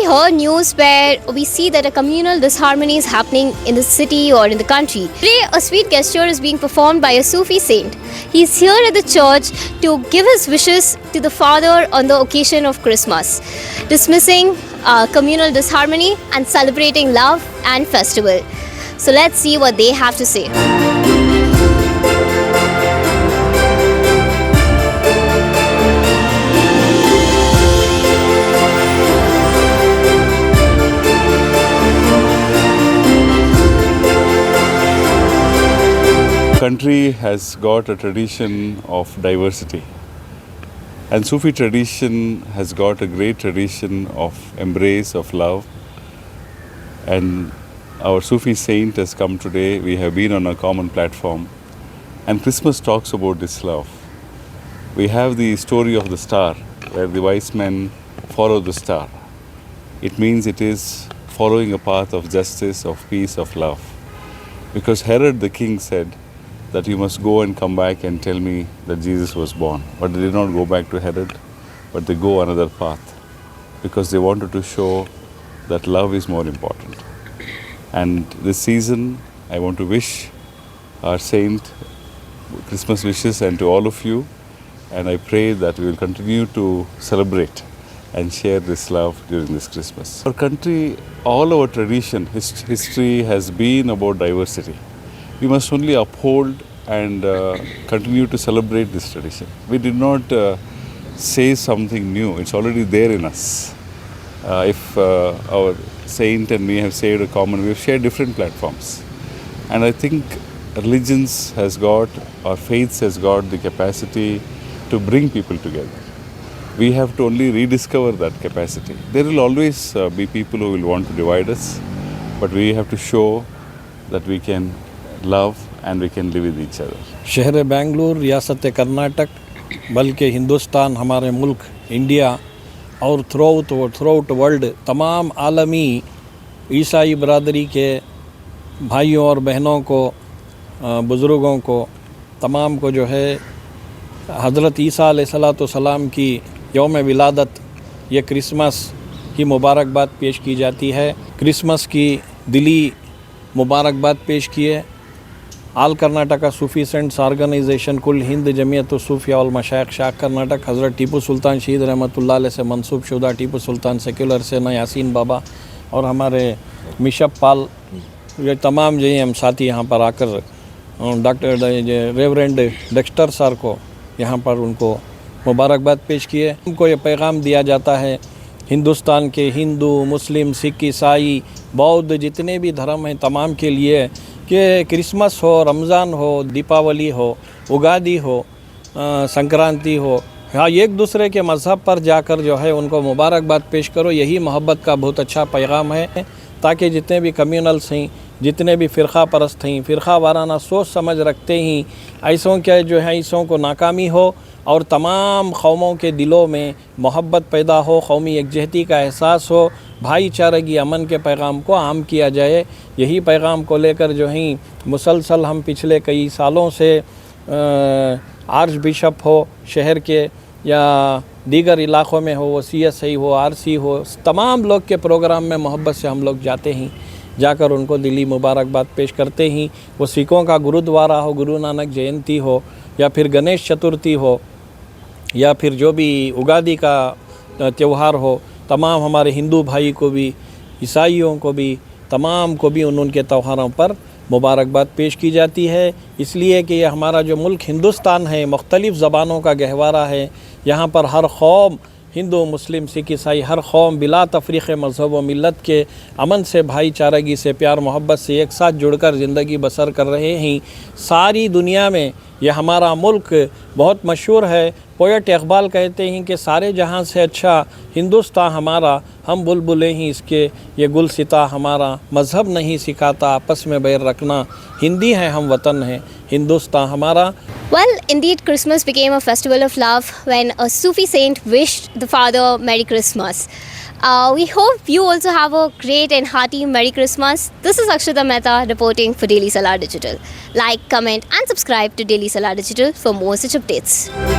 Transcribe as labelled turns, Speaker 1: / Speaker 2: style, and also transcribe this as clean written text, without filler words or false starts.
Speaker 1: heard news where we see that a communal disharmony is happening in the city or in the country. Today, a sweet gesture is being performed by a Sufi saint. He is here at the church to give his wishes to the Father on the occasion of Christmas, dismissing communal disharmony and celebrating love and festival. So let's see what they have to say.
Speaker 2: Country has got a tradition of diversity, and Sufi tradition has got a great tradition of embrace of love, and our Sufi saint has come today. We have been on a common platform, and Christmas talks about this love. We have the story of the star, where the wise men follow the star. It means it is following a path of justice, of peace, of love, because Herod the king said that you must go and come back and tell me that Jesus was born. But they did not go back to Herod, but they go another path, because they wanted to show that love is more important. And this season, I want to wish our saint Christmas wishes and to all of you, and I pray that we will continue to celebrate and share this love during this Christmas. Our country, all our tradition, history has been about diversity. We must only uphold and continue to celebrate this tradition. We did not say something new. It's already there in us. If our saint and me have shared a common, we have shared different platforms. And I think religions has got, or faiths has got the capacity to bring people together. We have to only rediscover that capacity. There will always be people who will want to divide us, but we have to show that we can love and we can live with each other.
Speaker 3: शहर बेंगलुरु, रियासत कर्नाटक, बल्कि हिंदुस्तान, हमारे मुल्क India और throughout world तमाम आलमी ईसाई बरादरी के भाइयों और बहनों को, बुज़ुर्गों को, तमाम को जो है हज़रत ईसा अलैहिस्सलाम की यौम विलादत, ये क्रिसमस की मुबारकबाद पेश की जाती है। क्रिसमस की दिली मुबारकबाद पेश किए आल कर्नाटका सूफी सेंट्स ऑर्गेनाइजेशन कुल हिंद जमीयत सूफिया और मशाइख शाख कर्नाटक हज़रत टीपू सुल्तान शहीद रहमतुल्लाह अलैह से मंसूब शुदा टीपू सुल्तान सेक्युलर से न यासीन बाबा और हमारे मिशप पाल, ये तमाम जो हम साथी यहाँ पर आकर डॉक्टर रेवरेंड डेक्स्टर सर को यहाँ पर उनको मुबारकबाद पेश किए। उनको ये पैगाम दिया जाता है हिंदुस्तान के हिंदू, मुस्लिम, सिख, ईसाई, बौद्ध जितने भी धर्म हैं तमाम के लिए कि क्रिसमस हो, रमज़ान हो, दीपावली हो, उगादी हो, संक्रांति हो, हाँ एक दूसरे के मज़हब पर जाकर जो है उनको मुबारकबाद पेश करो। यही मोहब्बत का बहुत अच्छा पैगाम है, ताकि जितने भी कम्युनल्स हैं, जितने भी फ़िरक़ा परस्त हैं, फ़िरक़ा वाराना सोच समझ रखते ही ऐसों के जो है ऐसों को नाकामी हो और तमाम कौमों के दिलों में मोहब्बत पैदा हो, कौमी यकजहती का एहसास हो, भाई चारगी अमन के पैगाम को आम किया जाए। यही पैगाम को लेकर जो है मुसलसल हम पिछले कई सालों से आर्च बिशप हो शहर के या दीगर इलाक़ों में हो, वो CSI हो, RC हो, तमाम लोग के प्रोग्राम में मोहब्बत से हम लोग जाते हैं, जाकर उनको दिली मुबारकबाद पेश करते हैं। वो सिखों का गुरुद्वारा हो, गुरु नानक जयंती हो, या फिर गणेश चतुर्थी हो, या फिर जो भी उगादी का त्यौहार हो, तमाम हमारे हिंदू भाई को भी, ईसाइयों को भी, तमाम को भी उनके त्योहारों पर मुबारकबाद पेश की जाती है। इसलिए कि ये हमारा जो मुल्क हिंदुस्तान है मुख्तलिफ़ ज़बानों का गहवारा है। यहाँ पर हर कौम, हिंदू, मुस्लिम, सिख, ईसाई, हर कौम बिला तफरीक़ मज़हब व मिलत के अमन से, भाई चारगी से, प्यार मोहब्बत से एक साथ जुड़कर ज़िंदगी बसर कर रहे हैं। सारी दुनिया में यह हमारा मुल्क बहुत मशहूर है। पोएट इकबाल कहते हैं कि सारे जहां से अच्छा हिंदुस्तान हमारा, हम बुलबुलें ही इसके, ये गुलसिता हमारा, मज़हब नहीं सिखाता आपस में बैर रखना, हिंदी है हम वतन है, हिंदुस्तान हमारा।
Speaker 1: Well, indeed, Christmas became a festival of love when a Sufi saint wished the Father Merry Christmas. We hope you also have a great and hearty Merry Christmas. This is Akshita Mehta reporting for Daily Salar Digital. Like, comment and subscribe to Daily Salar Digital for more such updates.